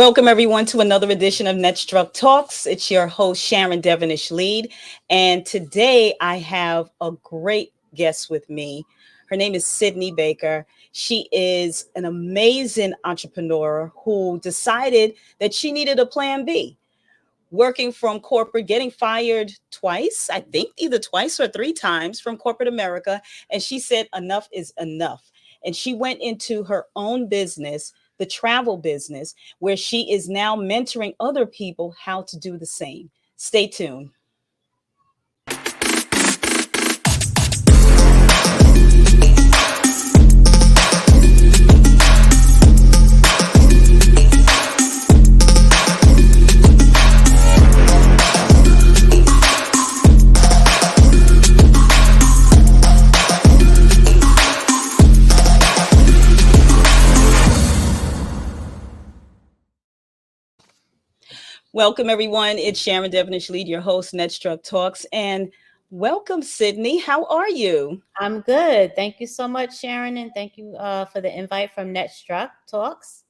Welcome, everyone, to another edition of NetStruc Talks. It's your host, Sharon Devonish Leid. And today I have a great guest with me. Her name is Sydney Baker. She is an amazing entrepreneur who decided that she needed a plan B. Working from corporate, getting fired twice, I think either twice or three times from corporate America. And she said, enough is enough. And she went into her own business, the travel business, where she is now mentoring other people how to do the same. Stay tuned. Welcome, everyone. It's Sharon Devonish Leid, your host, NetStruc Talks. And welcome, Sydney. How are you? I'm good. Thank you so much, Sharon, and thank you for the invite from NetStruc Talks.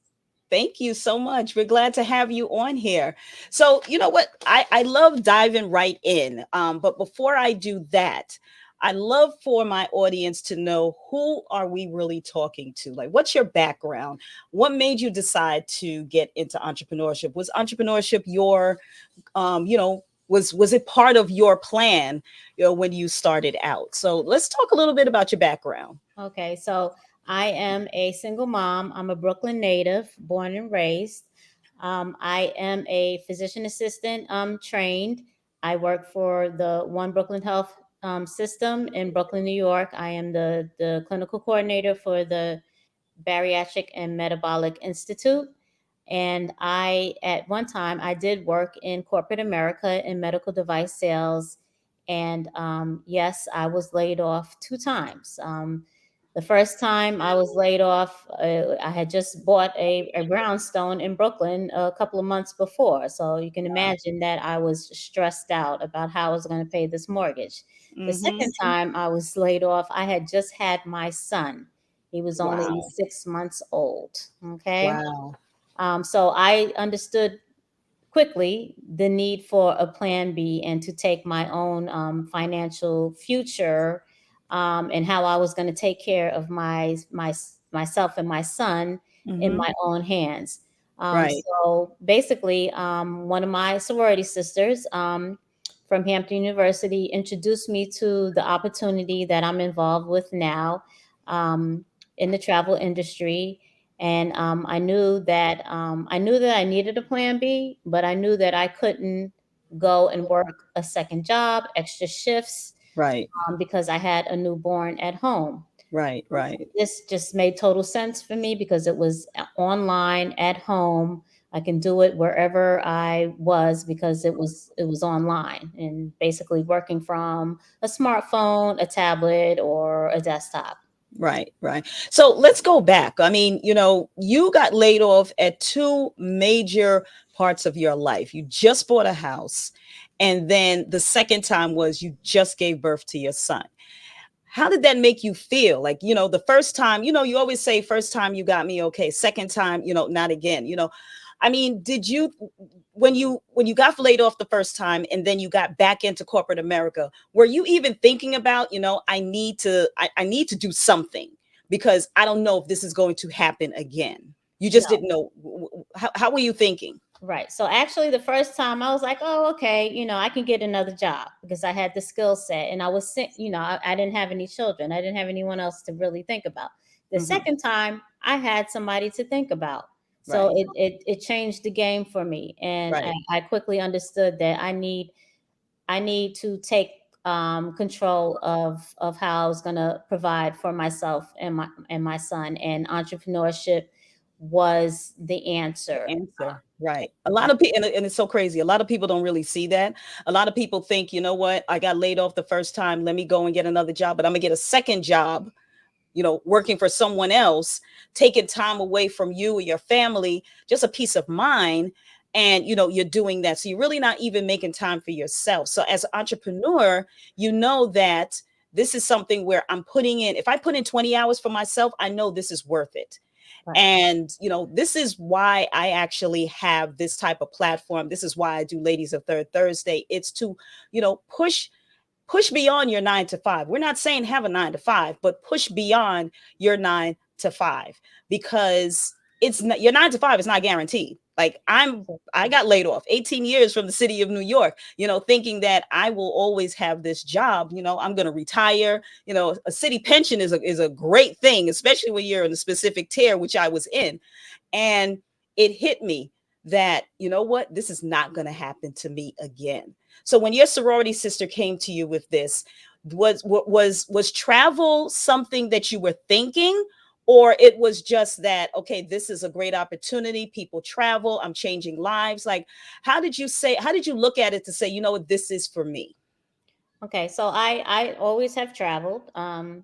Thank you so much. We're glad to have you on here. So, you know what? I love diving right in. But before I do that, I love for my audience to know, who are we really talking to? Like, what's your background? What made you decide to get into entrepreneurship? Was entrepreneurship your, was it part of your plan, when you started out? So let's talk a little bit about your background. Okay, so I am a single mom. I'm a Brooklyn native, born and raised. I am a physician assistant trained. I work for the One Brooklyn Health system in Brooklyn, New York. I am the clinical coordinator for the Bariatric and Metabolic Institute. And at one time, I did work in corporate America in medical device sales. And yes, I was laid off two times. The first time I was laid off, I had just bought a brownstone in Brooklyn a couple of months before. So you can imagine that I was stressed out about how I was going to pay this mortgage. The Mm-hmm. second time I was laid off, I had just had my son. He was only Wow. 6 months old. Okay. Wow. So I understood quickly the need for a plan B and to take my own financial future, and how I was going to take care of myself and my son in Mm-hmm. my own hands. Right. So basically, one of my sorority sisters from Hampton University introduced me to the opportunity that I'm involved with now, in the travel industry. And I knew that I needed a plan B, but I knew that I couldn't go and work a second job, extra shifts, Right. because I had a newborn at home. Right. Right. This just made total sense for me because it was online at home. I can do it wherever I was because it was online and basically working from a smartphone, a tablet, or a desktop. Right. Right. So let's go back. I mean, you got laid off at two major parts of your life. You just bought a house. And then the second time was you just gave birth to your son. How did that make you feel? Like, the first time, you always say, first time you got me, okay. Second time, not again. I mean, did you, when you got laid off the first time and then you got back into corporate America, were you even thinking about, I need to do something, because I don't know if this is going to happen again? You just No. didn't know. How were you thinking? Right. So actually, the first time I was like, oh, okay, I can get another job because I had the skill set and I was, I didn't have any children. I didn't have anyone else to really think about. The Hmm. second time, I had somebody to think about. So Right. it changed the game for me. And Right. I quickly understood that I need to take control of how I was going to provide for myself and my son. And entrepreneurship was the answer. Answer. Right. A lot of people, and it's so crazy. A lot of people don't really see that. A lot of people think, you know what, I got laid off the first time. Let me go and get another job, but I'm going to get a second job, working for someone else, taking time away from you or your family, just a peace of mind. And, you're doing that. So you're really not even making time for yourself. So as an entrepreneur, you know that this is something where I'm putting in, if I put in 20 hours for myself, I know this is worth it. Right. And, this is why I actually have this type of platform. This is why I do Ladies of Third Thursday. It's to, push beyond your 9 to 5. We're not saying have a 9 to 5, but push beyond your 9 to 5, because it's not, your 9 to 5 is not guaranteed. Like I got laid off 18 years from the city of New York, thinking that I will always have this job. I'm going to retire. A city pension is a great thing, especially when you're in a specific tier, which I was in. And it hit me that, what, this is not going to happen to me again. So when your sorority sister came to you with this, was travel something that you were thinking, or it was just that, okay, this is a great opportunity, people travel, I'm changing lives? Like, how did you look at it to say, this is for me? Okay, so I always have traveled. My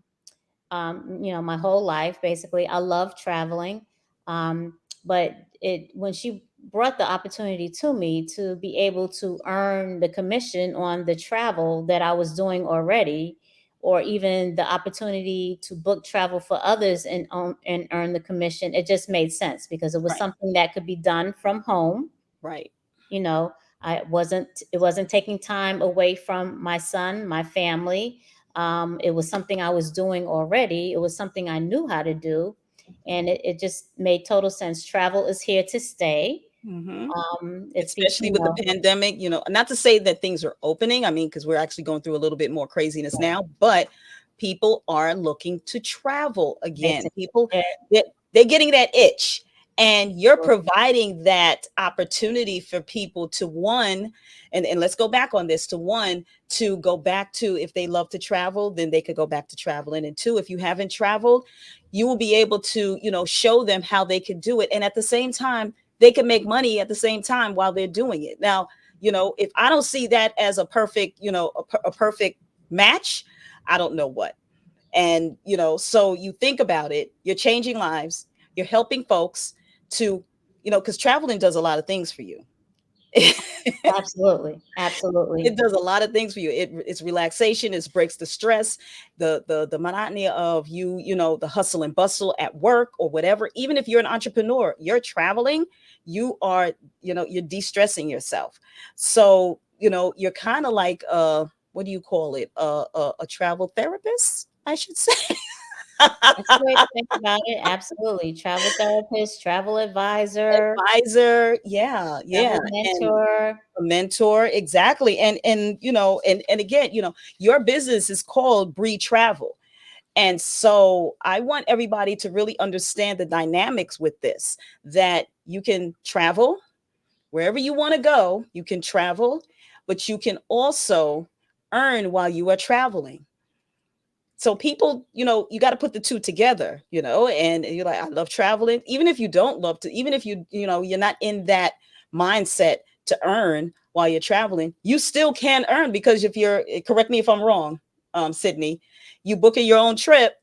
whole life basically. I love traveling. But it when she brought the opportunity to me to be able to earn the commission on the travel that I was doing already, or even the opportunity to book travel for others and earn the commission, it just made sense because it was Right. something that could be done from home. Right. you know it wasn't taking time away from my son, my family. It was something I was doing already. It was something I knew how to do, and it just made total sense. Travel is here to stay. Hmm. If people, Especially with the pandemic, not to say that things are opening. I mean, because we're actually going through a little bit more craziness now, but people are looking to travel again. basically, People, yeah, they're getting that itch. And you're providing that opportunity for people to, one, and let's go back on this, to one, to go back to, if they love to travel, then they could go back to traveling. And two, if you haven't traveled, you will be able to, show them how they can do it. And at the same time, they can make money at the same time while they're doing it. Now, if I don't see that as a perfect, a perfect match, I don't know what. And, so you think about it, you're changing lives, you're helping folks to, because traveling does a lot of things for you. absolutely, absolutely. It does a lot of things for you. It's relaxation. It breaks the stress, the monotony of the hustle and bustle at work or whatever. Even if you're an entrepreneur, you're traveling, you are, you're de-stressing yourself. So, you're kind of like, what do you call it? A travel therapist, I should say. That's the way to think about it. Absolutely. Travel therapist, travel advisor, Advisor, yeah, yeah. travel And mentor. a mentor, exactly. And and again, your business is called Bree Travel. And so I want everybody to really understand the dynamics with this, that you can travel wherever you want to go, you can travel, but you can also earn while you are traveling. So people, you got to put the two together, and you're like, I love traveling. Even if you don't love to, even if you're not in that mindset to earn while you're traveling, you still can earn, because if you're, correct me if I'm wrong, Sydney, you book your own trip,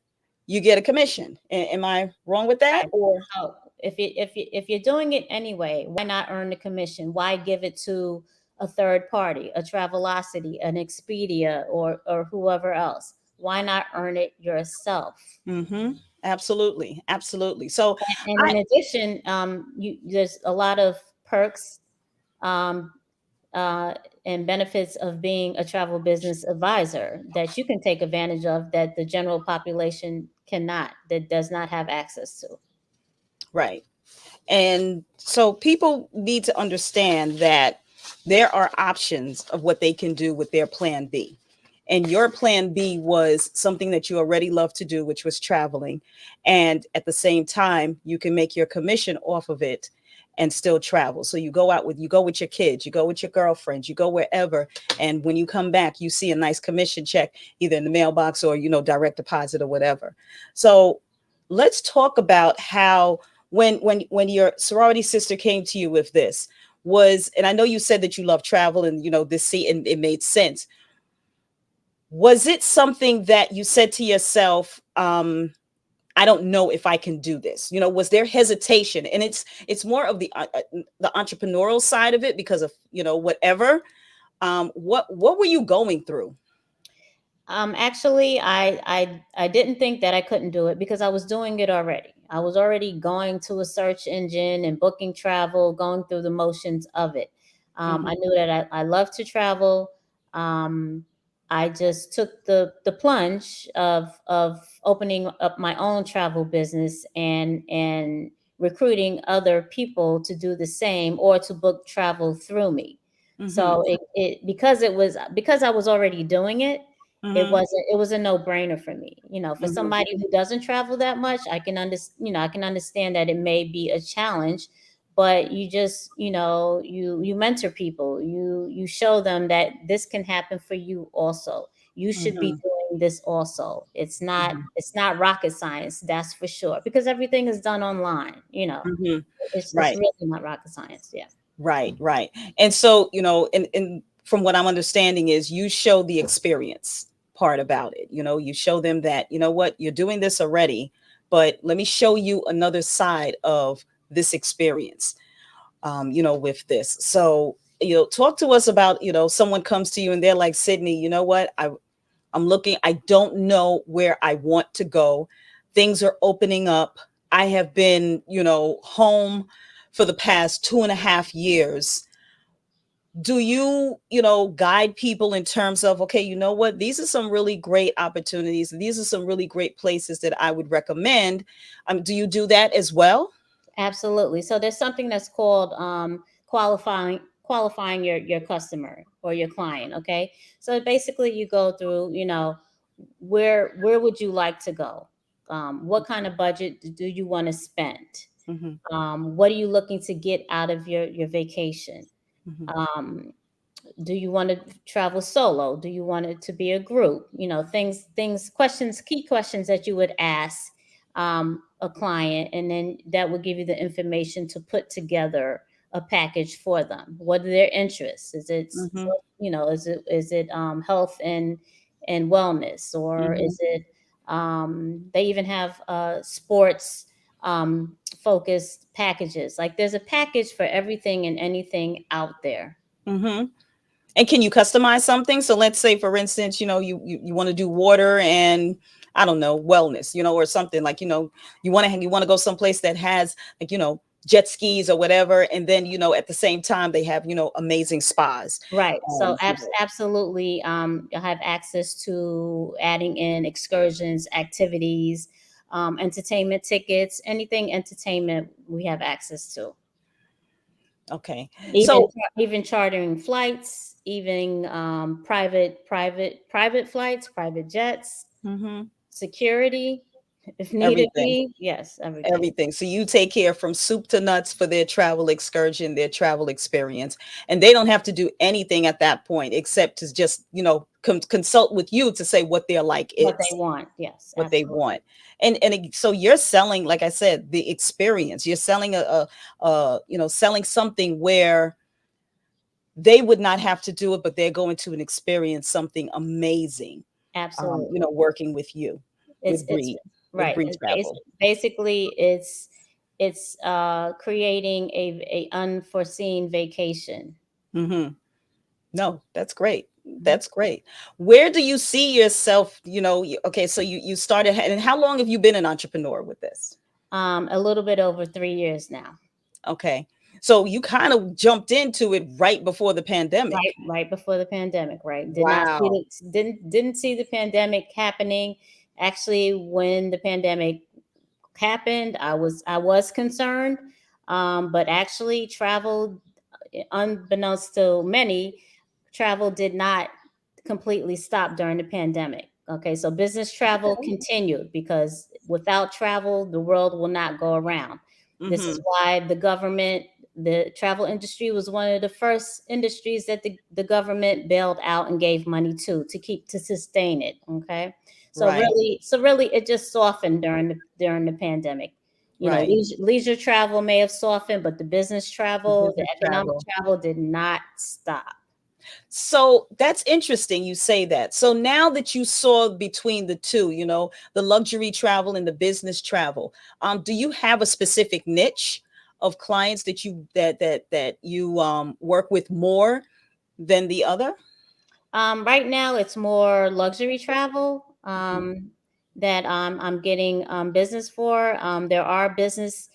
you get a commission. Am I wrong with that? Right. Or So if you're doing it anyway, why not earn the commission? Why give it to a third party, a Travelocity, an Expedia, or whoever else? Why not earn it yourself? mm-hmm, absolutely, absolutely. So And I in addition, there's a lot of perks, um, uh, and benefits of being a travel business advisor that you can take advantage of that the general population cannot, that does not have access to. right. And so people need to understand that there are options of what they can do with their plan B. And your plan B was something that you already love to do, which was traveling. And at the same time, you can make your commission off of it and still travel. So you go with your kids, you go with your girlfriends, you go wherever. And when you come back, you see a nice commission check, either in the mailbox or, direct deposit or whatever. So let's talk about how, when your sorority sister came to you with this, was, and I know you said that you love travel, and this seat, and it made sense. Was it something that you said to yourself, I don't know if I can do this? Was there hesitation? And it's more of the entrepreneurial side of it, because of whatever. What were you going through? Actually, I didn't think that I couldn't do it because I was doing it already. I was already going to a search engine and booking travel, going through the motions of it. Mm-hmm. I knew that I love to travel. Um, I just took the plunge of opening up my own travel business and recruiting other people to do the same or to book travel through me. Mm-hmm. So because I was already doing it, Mm-hmm. it was a no-brainer for me. You know, for Mm-hmm. somebody who doesn't travel that much, I can understand that it may be a challenge, but you just, you mentor people. You show them that this can happen for you also. You should be Mm-hmm. doing this also. Mm-hmm. It's not rocket science, that's for sure, because everything is done online, you know. Mm-hmm. It's Right. really not rocket science. Yeah. Right, right. And so, and from what I'm understanding is you show the experience part about it. You show them that, you know what, you're doing this already, but let me show you another side of this experience, with this. So, talk to us about, someone comes to you and they're like, Sydney, you know what, I'm looking, I don't know where I want to go. Things are opening up. I have been, home for the past 2.5 years. Do you, guide people in terms of, okay, you know what, these are some really great opportunities. These are some really great places that I would recommend. Do you do that as well? Absolutely. So there's something that's called qualifying your customer or your client. Okay. So basically, you go through, where would you like to go? What kind of budget do you want to spend? Hmm. What are you looking to get out of your vacation? Hmm. Um, do you want to travel solo? Do you want it to be a group? Questions, key questions that you would ask a client, and then that will give you the information to put together a package for them. What are their interests? Is it, Hmm. health and wellness, or Hmm. is it, they even have sports focused packages. Like, there's a package for everything and anything out there. Hmm. And can you customize something? So let's say, for instance, you want to do water and, I don't know, wellness, or something like, you want to go someplace that has, like, jet skis or whatever, and then, at the same time they have, amazing spas. Right. So You know. absolutely, you'll have access to adding in excursions, activities, entertainment tickets, anything entertainment we have access to. Okay. Even So, even chartering flights, even private flights, private jets, mhm, security if needed everything. be. Yes, everything. Everything. So you take care from soup to nuts for their travel excursion, their travel experience. And they don't have to do anything at that point except to just, consult with you to say what their like What they is, want. Yes, what they absolutely. want. So you're selling, like I said, the experience. You're selling selling something where they would not have to do it, but they're going to experience something amazing, Absolutely. working with you, It's with right. Bree Travel. Basically, it's creating a unforeseen vacation. Hmm. No, that's great. Mhm. That's great. Where do you see yourself? Okay, so you started, and how long have you been an entrepreneur with this? A little bit over 3 years now. Okay, so you kind of jumped into it right before the pandemic. Right before the pandemic. Right. Wow. Didn't see the pandemic happening. Actually, when the pandemic happened, I was concerned, but actually, travel, unbeknownst to many, travel did not completely stop during the pandemic. Okay, so business travel Okay. continued because without travel, the world will not go around. This is Mm-hmm. why the travel industry was one of the first industries that the government bailed out and gave money to keep to sustain it. Okay, Right. so really, it just softened during the pandemic. Right. Leisure travel may have softened, but the business The travel, the business economic travel. travel did not stop. So that's interesting you say that. So now that you saw between the two, the luxury travel and the business travel, do you have a specific niche of clients that you work with more than the other? Right now, it's more luxury travel. Mhm. that I'm getting business for. There are business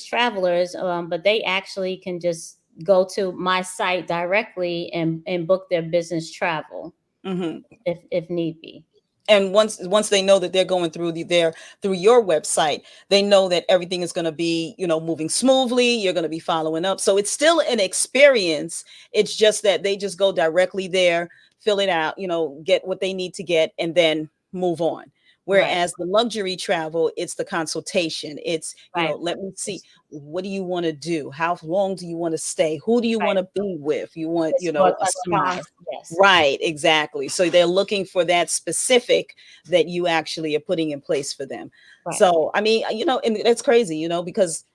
travelers, but they actually can just go to my site directly and book their business travel Hmm. if need be. And once they know that they're going through through your website, they know that everything is going to be, moving smoothly. You're going to be following up, so it's still an experience. It's just that they just go directly there, fill it out, get what they need to get, and then move on. Right, Whereas the luxury travel, it's the consultation. It's, right, let me see, what do you want to do, how long do you want to stay, who do you want right. to be with, you want, It's more a surprise. customized. Yes, Right, exactly. So they're looking for that specific that you actually are putting in place for them. right. So, I mean, and that's crazy, because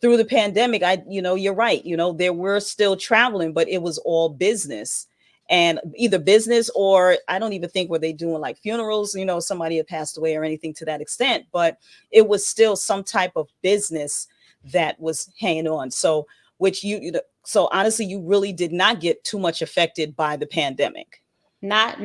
through the pandemic, you're right, there were still traveling, but it was all business, and either business, or I don't even think were they doing like funerals, somebody had passed away or anything to that extent, but it was still some type of business that was hanging on. So, which so honestly, you really did not get too much affected by the pandemic. Not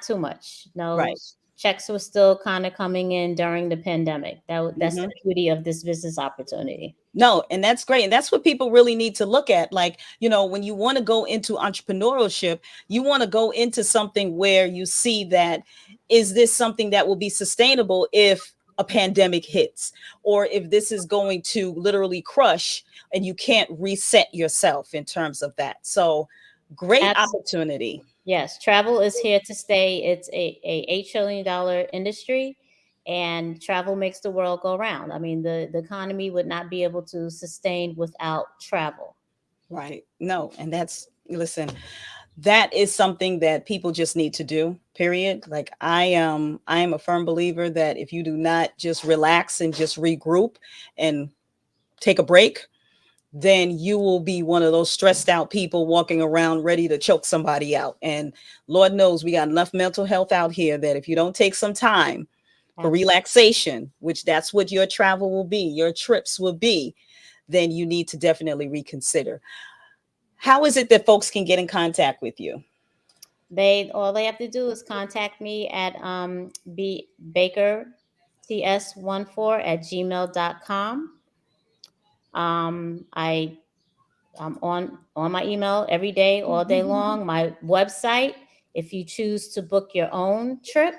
too much. No, Right. checks were still kind of coming in during the pandemic. That's the Mhm. beauty of this business opportunity. No, and that's great. And that's what people really need to look at. Like, when you want to go into entrepreneurship, you want to go into something where you see that, is this something that will be sustainable if a pandemic hits, or if this is going to literally crush and you can't reset yourself in terms of that. So, great opportunity. Yes, travel is here to stay. It's a $8 trillion industry, and travel makes the world go round. I mean, the economy would not be able to sustain without travel. Right. No, and listen, that is something that people just need to do, period. Like, I am a firm believer that if you do not just relax and just regroup and take a break, then you will be one of those stressed out people walking around ready to choke somebody out. And Lord knows we got enough mental health out here that if you don't take some time for Absolutely. relaxation, which that's what your travel will be, your trips will be, then you need to definitely reconsider. How is it that folks can get in contact with you? They all they have to do is contact me at baker ts14 at gmail.com. I'm on my email every day, all day long. My website, if you choose to book your own trip,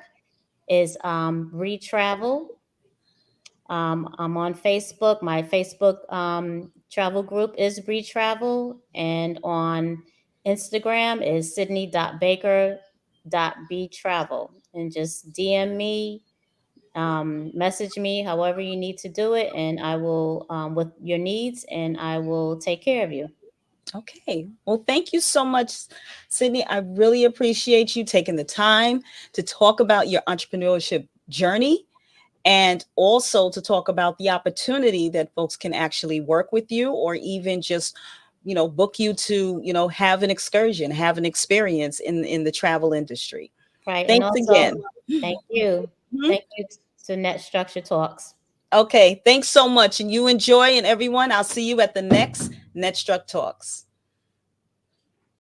is Retravel. I'm on Facebook. My Facebook travel group is Retravel, and on Instagram is sydney.baker.btravel. And just DM me, message me, however you need to do it, and I will, with your needs, and I will take care of you. Okay. Well, thank you so much, Sydney. I really appreciate you taking the time to talk about your entrepreneurship journey, and also to talk about the opportunity that folks can actually work with you, or even just, book you to, have an excursion, have an experience in the travel industry. Right. And Thanks also, again. thank you. Mhm. Thank you to Net Structure Talks. Okay. Thanks so much. And you enjoy, and everyone, I'll see you at the next NetStruc Talks.